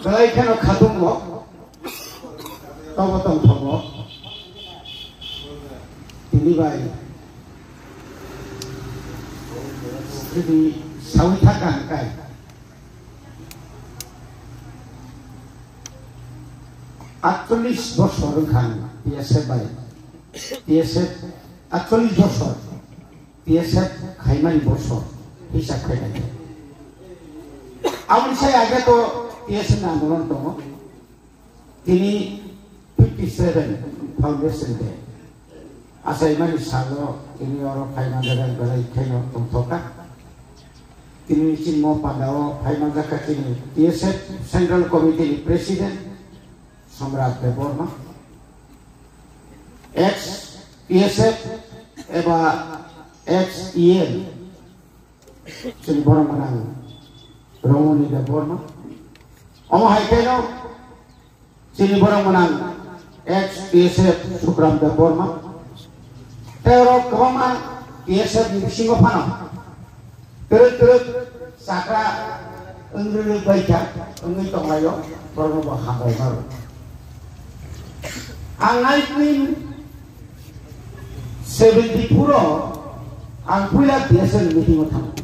Belaikan khadung lo, tong thomo, ini baik. Jadi sawitakan kai. Attulis bosor kan PSF baik. PSF attulis bosor. PSF khaimani bosor. Hisab kaya. Amun saya aja to PSF nandolon to. Tini 57 foundation de. Asai mani salo ini orang kaiman jalan balai kaino tongtoka. Tini cin mau padao kaiman jaga tini PSF Central Committee President Samrat Deborma. Ex PSF eba ex EL cini borang menang. Romoni Deborma. Omo hai kaino cini borang menang. Ex PSF Sukram Deborma. Teror koma PSF di Singapura. Terus sakra enggak baca, enggak tong layo, baru bahasa baru. Angai pun 70 puro, angkuila PSF meeting utang.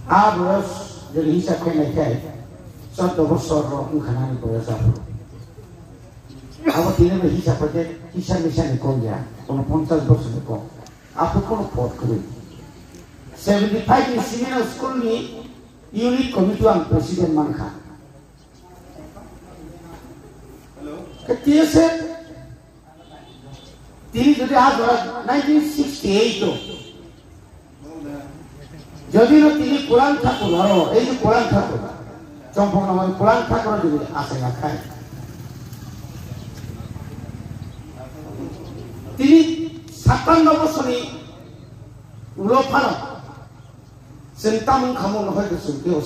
Abros jadi hisap kena kai, satu besar mungkin berasa. Aku tidak berhisap pada hisap-hisap nikol ya, kalau 50 besar nikol. Aku pun pot kiri. 75 di senior school ni unit komite ang presiden mangka. Ketika saya tini jadi ada 1968 tu. Jadi no tini Quran thakur laro, ini Quran thakur. Campur nama Quran thakur jadi asal akai. Tini 57 বছরে উলোফানো সেন্তামুন খামুন হয়তো সুকেও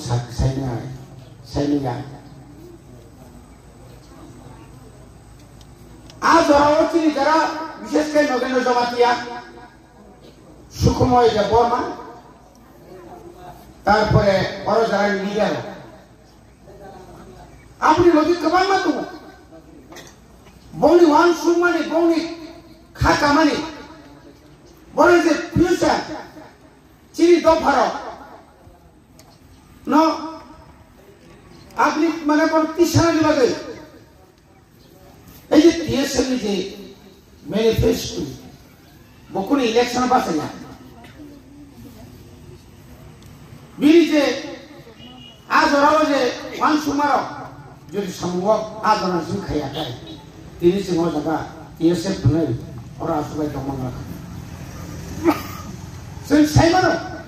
সাইনিয়া আজ অরচিনি যারা বিশেষ করে নগেন্দ্র জমাতিয়া সুখময় যে বর্মা তারপরে or যারা লিডার আপনি নদী কমান মাতু বৌনি ওয়ান সুমানি বৌনি খাকা মানে বলে যে ফিউচার চিনি তো ভারত ন আপনি মানে কোন তিসানা দিবাগে এই যে টিএসএল যে ম্যানিফেস্টো বকুনি ইলেকশন বাসে না বিরি যে আজ ওরাও যে ওয়ান সুমার যদি সম্ভব আজ ওরা জিম খাইয়া খায় তিনি সিংহ জায়গা টিএসএল ধরে ওরা সবাই কেমন রাখা Saya mana?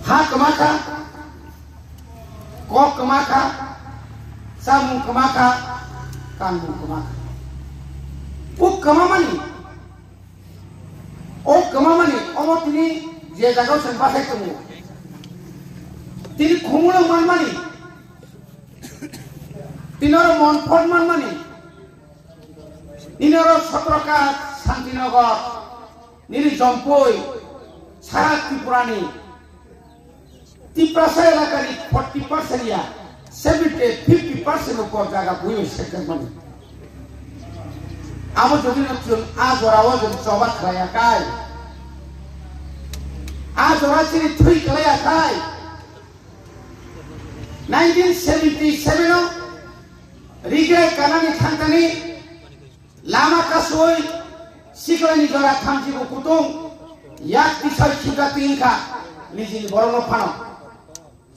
Hak kemaka, kok kemaka, samu kemaka, kamu kemaka. Kemamani, kemamani. Omo tini je jaga sempat saya temu. Tini khumula man mani, tini orang monfort man mani, ini orang Satraka Santinagar. Niri Jompoi, Sarat Tripurani, Tipra saya kali 40% ya, 50% ukor jaga punya second money. Amo jadi nacun, azorawa jadi coba kaya kai, azora ciri thui kaya kai. 1977 no, Rigai kanani thantani, lama kasoi. Siklani jora thamji ko kutung yak tisai chika tingka nijin borono phano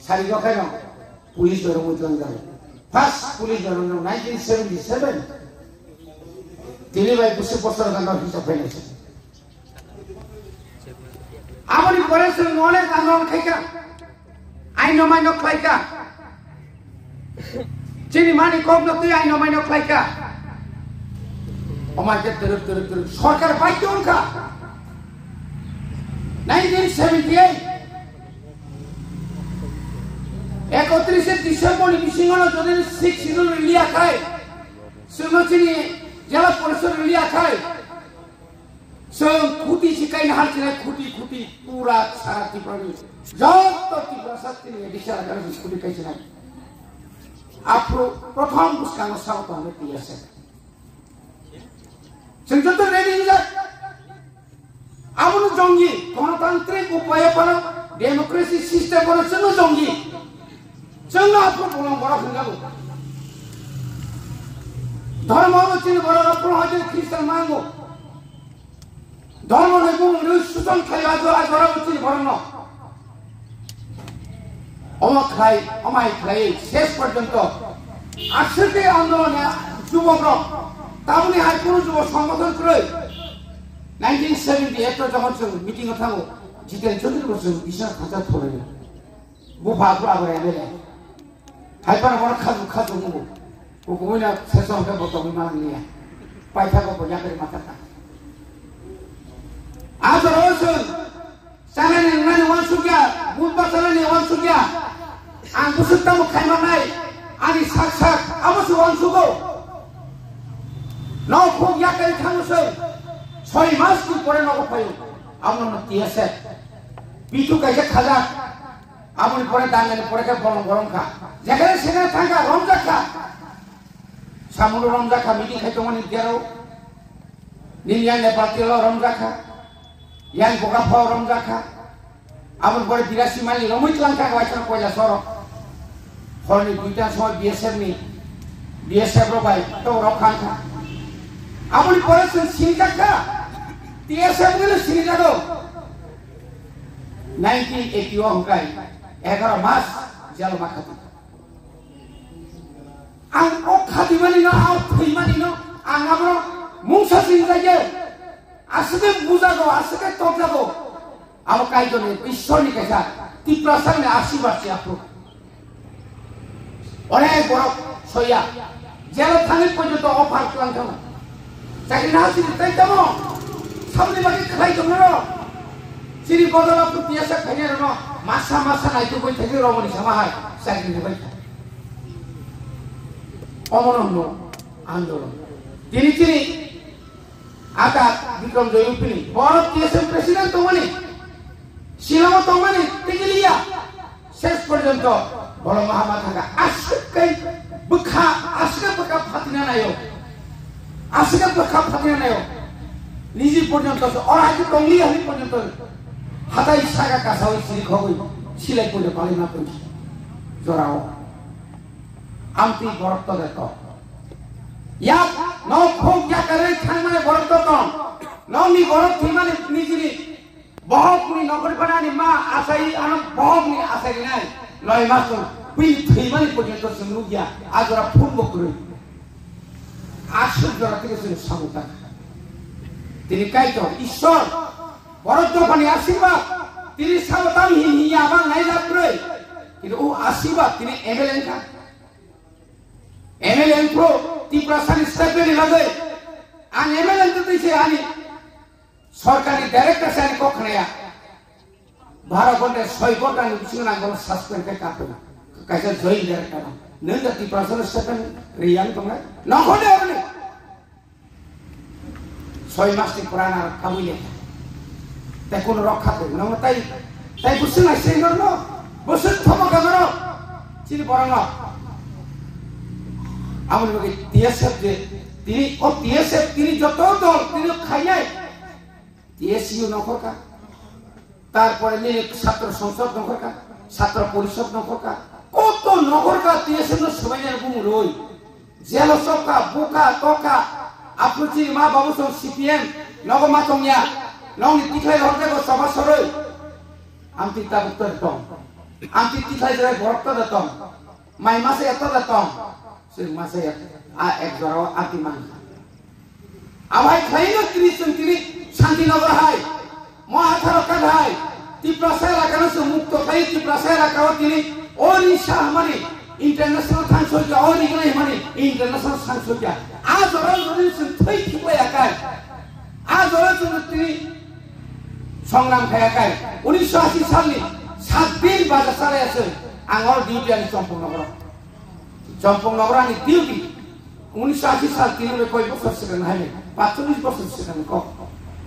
sari rokhaino police jora mujang jare first police jora 1977 tini bai 20 বছর ganda hisab painase amari operation knowledge andon khaika aino maino khaika chini mani kogno tu aino maino khaika Omarke terus Sorkar baik tu ka 1978 31 Desember ni singono jodoh 6 sidul India kai singono cini jala polisi India kai so kuti sikai nahar cini kuti pura sarati prani jauh tu tiba sat তিনি বিশাল আকারে scooty খাইছিলেন আপনি প্রথম বুঝকানো south হবে দিয়েছে সেজন্য ready যাক আমনো জঙ্গি গণতান্ত্রিক উপায়ে পড়া ডেমোক্রেসি সিস্টেম করার জন্য জঙ্গি জন্য আপনি বললাম বড় হয়ে যাব ধর্ম হচ্ছে বড় আপন হচ্ছে খ্রিস্টান মানব ধর্ম এবং সুতন খাই আজ বড় হচ্ছে বড় ন অমক খাই অমাই খাই শেষ পর্যন্ত আজকে আন্দোলনে যুবকরা তাহলে আর কোন যুব সংগঠন করে 1978 যখন মিটিং থাকো জিতেন 40 বছর বিশাল খাঁচা ধরে বুফাগুলো আবার এমএলএ হাইপার বড় খাজু খাজু মুগু ও কইনা শেষ হবে বতো বিমান নিয়ে পাইথাকো বজা করে মাথাটা আজ রোজ চালানে নানি ওয়ানসুকিয়া বুলবা চালানে ওয়ানসুকিয়া আং বুসুতাম খাইমা নাই আনি সাক সাক আবসু ওয়ানসুগো ন খুব ইয়াকে থামুসে 6 মাস পরে নগর পাইও আমন তিয়াছে পিছু কাইছে খাজা আমন পরে দাঙ্গানে পরে কে গরম খা যেখানে সেখানে থাকা রমজা খা সামুদ্র রমজা খা মিটি খাইতো মানে দেরো নিলিয়ান নেপাল তেল রমজা খা ইয়ান বোকা ফাও রমজা খা আমন পরে 82 মাইল রমইত লাঙ্কা গাইছন কয়লা সর হরনি দুইটা সময় বিএসএফ রবাই তো রখান খা আমন পরে সিনকা খা টিএসএফ গুলো সিনকা গো 1981 হংকাই 11 মাস জেল মাখাতি আং ও খাতি মানি না আও থই মানি না আং আমর মুংসা সিনজাগে আসকে বুঝাগো আসকে তকজাগো আম কাইজনে ঈশ্বরনি কাইছা ত্রিপুরা সামনে আশীর্বাদ আপু অনেক বড় সইয়া জেল থানে পর্যন্ত অফার ক্লান্ত চাকরি না আসি তাই তেমন সামনে বাকি খাই তোমরা সিরি বদলা পুতিয়াসা খাইনে নো মাসা মাসা নাই তো কই থেকে রমণী সমাহার চাকরি নেবাই অমরণ্য আন্দোলন তিনি আটা বিক্রম জয়ুপিনী বড় টিএসএম প্রেসিডেন্ট তো মানে শিলং তো মানে টিগলিয়া শেষ পর্যন্ত বড় মহামা থাকা আজকে বুখা আজকে বুখা ফাতিনা নাইও আজকে বুখা ফাতিনা নাইও নিজে পর্যন্ত আর আজ কংলি হই পর্যন্ত হাতাই সাগা কাছা হই সিরি খবই সিলাই করে পালি না তো জরাও আমতি বরত্ব দেখো ইয়া নও খোক ইয়া করে খান মানে বরত্ব তো নওনি বরত থি মানে নিজরি বহুপুরি নগর বানানি মা আসাই আন বহুনি আসাই নাই 9 মাস পুই থি মানে পর্যন্ত সঙ্গু গিয়া আজরা ফুলব করে আসল জরা থেকে সে সামুতা তিনি কাইতো ঈশ্বর বরত্ব মানে আশীর্বাদ তিনি সাবতাম হিয়া বাং নাই যাত্রে কিন্তু ও আশীর্বাদ তিনি এমএলএ কা এমএলএ প্রো ত্রিপুরা সানি স্টেপেনি লাগে আন এমএলএ তো দিছে আনি সরকারি ডাইরেক্টর সানি কখনেয়া 12 ঘন্টা 6 ঘন্টা নিছিনা গো সাসপেন্ড কে কাটো কাইসা জয় ডাইরেক্টর নন্দ ত্রিপুরা সানি স্টেপেন রিয়ান তোমরা নখনে হবে 6 মাস থেকে পুরানা কাবুলে তাই কোন রক্ষা করে না তাই বুঝছেন না সেই জন্য বসে থমকা ধরো চিনি বড় না আমার লোকে টিএসএফ যে তিনি ও টিএসএফ তিনি যত দল তিনি খাই নাই টিএসইউ নকরকা তারপরে নিয়ে ছাত্র সংসদ নকরকা ছাত্র পরিষদ নকরকা কত নকরকা টিএসএফ নো সবাইনের বুমু রই জেল সবকা বোকা তোকা আপুচি মা বাবু সব সিপিএম নগমা তংয়া নংনি তিখাই হরতে গো সভা সরই আমতি তা উত্তর দম আমতি তিখাই জয় বরত্ব দতম মাই মাসে এত দতম সে মাসে এক জরাও আতি মান আবাই খাইনো তিনি শান্তিনগর হাই মহাথার কাজ হাই ত্রিপুরা এলাকা সে মুক্ত খাই ত্রিপুরা এলাকা তিনি ওরি শাহ মানে ইন্টারন্যাশনাল সাংসর্যা ওরি গলাই মানে ইন্টারন্যাশনাল সাংসর্যা আজ ওরা যদি থই থিপে একাই আজ ওরা তিনি সংগ্রাম খায়াকাই 1980 সালে 7 দিন বাজার চালাই আছে আঙর ডিউটি আনি চম্পকনগর আনি ডিউটি 1980 সাল তিনি কয় বছর সেখানে হাইলে 45 বছর সেখানে ক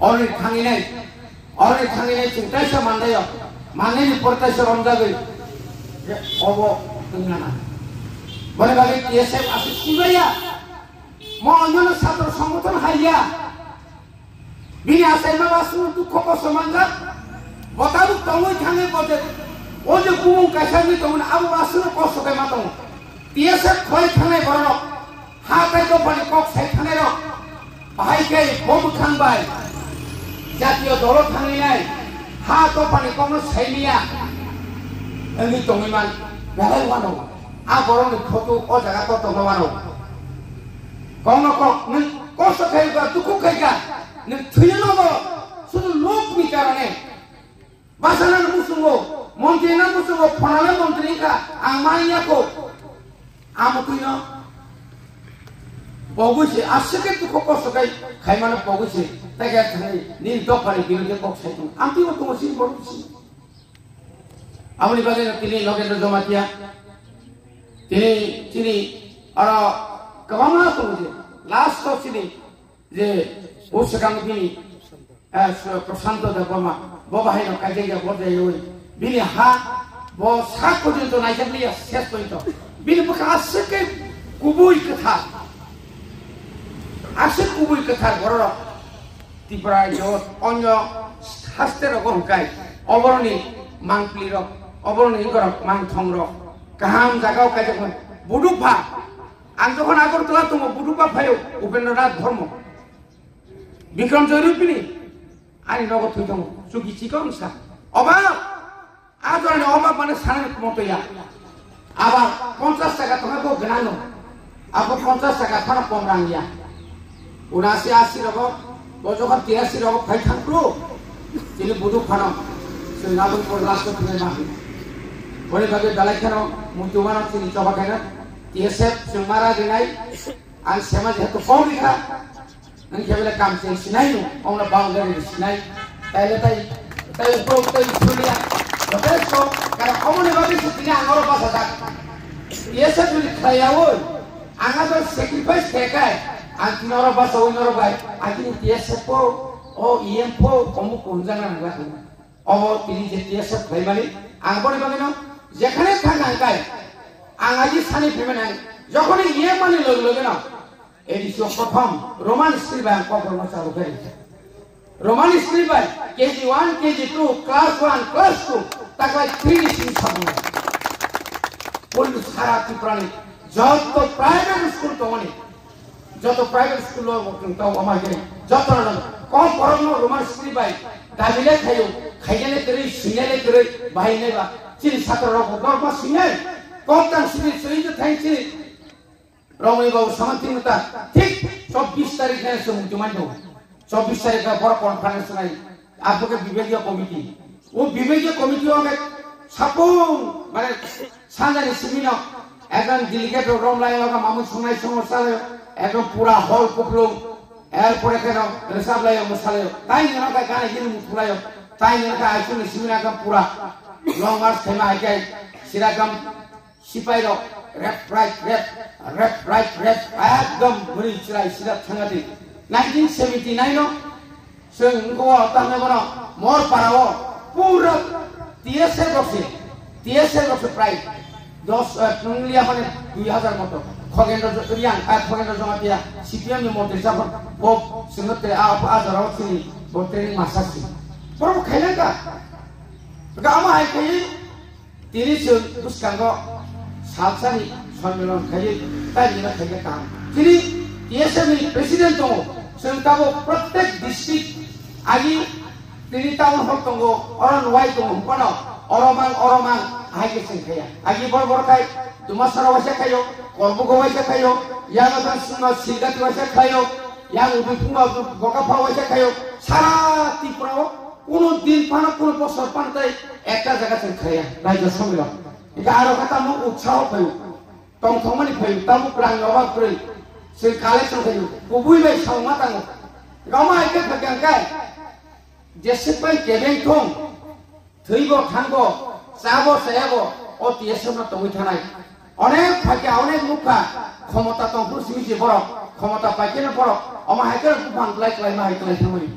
অনেক খাঙি নাই চিন্তাইসা মানদায় মানেনি পড়তাইসা রমজাবে যে অবনা বলে ভাবে টিএসএফ আসে সুজাইয়া ম অন্যান্য ছাত্র সংগঠন হাইয়া বিনি আসে মাবাসু দুঃখ কষ্ট মানজা বতাবু তমই থাঙে বটে ও যে কুমু কাছাবি তমন আবু আসুর কষ্ট কে মাতং টিএসএফ খয় থাঙে বড় হাতে তো পানি কক সাই থাঙে র ভাইকে বম খানবাই জাতীয় দল থাঙি নাই হা তো পানি কম সাইনিয়া এনি তমিমান বেলাই ওয়ানো আ বরং খতু ও জায়গা তো তমবানো কম কক নং কষ্ট খাইবা দুঃখ খাইগা নং থুইনো ব শুধু লোকনি কারণে বাসানার মুসুঙ্গো মন্ত্রী না মুসুঙ্গো ফনালে মন্ত্রী কা আমাইয়াকো আমতুইনো বগুছে আসকে দুঃখ কষ্ট খাইমানো বগুছে তাই খাই নীল দপারি বিরুদ্ধে কক সাইতুন আমিও তোমার সিন বলছি আমনি বাগে তিনি নগেন্দ্র জমাতিয়া তিনি আর কমামা তো যে লাস্ট তো তিনি যে ওসকাম তিনি প্রশান্ত দেবমা ববাহিনো কাজে বদে ওই বিনি হা ব সাত পর্যন্ত নাই যাবলিয়া শেষ পর্যন্ত বিনি বকা আসকে কুবুই কথা আসে কুবুই কথা ঘর ত্রিপুরা জগৎ অন্য শাস্ত্রের গহকাই অবরণী মাংপলি রক অবরণী গরক মাং থং রক কাহাম জাগাও কাই যখন বুডুফা আং যখন আগরতলা তুমি বুডুফা ফাইও উপেন্দ্রনাথ ধর্ম বিক্রম জয়রূপিনী আনি নগদ হই দङ সুকি চিকন সা অবাক আজ অবাক মানে সানের মতো ইয়া আবার 50 টাকা তোমাকে গনানো আবার 50 টাকা থানা কম রাঙ্গিয়া 79 রকম যখন 83 রকম ফাই থাকলো তিনি বুধু ফানো সেই নাগরপুর রাষ্ট্র থেকে মাহি বলে ভাবে দালাই খানো মুতুমানো তিনি চবা খানা টিএসএফ সুমারা দিনাই আর সমাজ হেতু কম লিখা nang kebele kam sing sinai no ona boundary sinai tai upro tai sulia beto kara omone babi sutina angoro basa dak yesa tuli khayawo anga to sacrifice tekai antinoro basa oinoro bai akini yesa po o empo komu konjana ngla o tini je yesa khai mali angone babi no jekhane thang angkai angaji sani pemena jokhoni ye mani loge na edition প্রথম Roman স্ক্রিবান কখনো চালু করেছে Roman স্ক্রিবান KG 1 KG 2 class 1 class 2 তাকাই 3 সিং সামনে বলু সারা ত্রিপুরানি যত private school তো অনেক যত প্রাইভেট স্কুল তো আমাকে যত কম পড়ানো রোমান স্ক্রিবাই দাবিলে খাইও খাইলে করে সিনেলে করে বাইনে বা চিন ছাত্র রক গর্ব সিনে কম তান সিনে সিনে থাইছে রমণী বাবু শান্তিমতা ঠিক 24 তারিখে এসে মুক্তিমান দেব 24 তারিখে বড় কনফারেন্স নাই আপনাকে বিভাগীয় কমিটি ও বিভাগীয় কমিটি অনেক সাপুন মানে সাজানি সিমিন একজন ডেলিগেট রমলাই মামুন সময় সমস্যা একদম পুরা হল কুপলো এরপরে কেন রেসাব লাই মশালে তাই না গানে গিয়ে মুখুলাই তাই না আইসুনি সিমিন একদম পুরা লং মার্চ থেমা আইকাই সিরাকাম সিপাই রক রেপ রাইট একদম ঘুরি চিরাই সিরাপ থাঙ্গাতে 1979 नो जों गो ताने बनो मोर पाराओ पूरा टीएसएफ बक्से प्राय 10 नंगलिया माने 2000 मतो खगेन्द्र रियान खगेन्द्र जमातिया सीपीएम नि मन्त्रि जाफर बो सिंगते आजराव थिनि बोटेनि मासासि पर खाइना का गामा हाइकै तिरि दुस्कांगो सालसानि सम्मेलन खाइ ताइना खाइगा काम तिरि टीएसएफ नि प्रेसिडेंट दङ जों ताबो प्रत्येक डिस्ट्रिक्ट आगि तिरि टाउन हल दङ अरन वाइ दङ हपन अरमां हाइके जों खाया आगि बर खाइ दुमासरा वासे खायो करबुगो वासे खायो यागा सुनो सिलगाति वासे खायो या उदुफुंगा गकाफा वासे खायो सारा त्रिपुराव কোনো দিন পানা কোনো বছর পানতে একটা জায়গা থেকে খায়া রাজ্য সম্মেলন এটা আরো কথা মু উৎসাহ পাই টংথমানি পাই তামু প্রাণ অভাব করে সে কালেকশন খাই কবুই বাই সাউমা তাঙ্গ গামা একে ফাগাঙ্কাই যেসে পাই কেবেং থং থইব থাঙ্গ চাবো সায়াবো ও টিএসএফ না তঙ্গই থানাই অনেক ফাকে অনেক মুখা ক্ষমতা তংপুর সিমিছে বড় ক্ষমতা পাইকে না বড় আমা হাইকার কুফান ক্লাই ক্লাই মা হাইকাই থামনি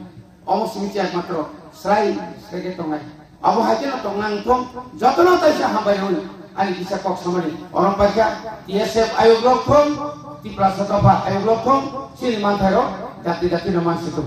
অমো সিমিছে একমাত্র Srai sebagai tongai, abo hakin to ngangthom jotno taisa hambairun ani bisa kok samani orang baca TSF ayog lokhom ti prasatapa ayog lokhom sini mantharo dati naman situ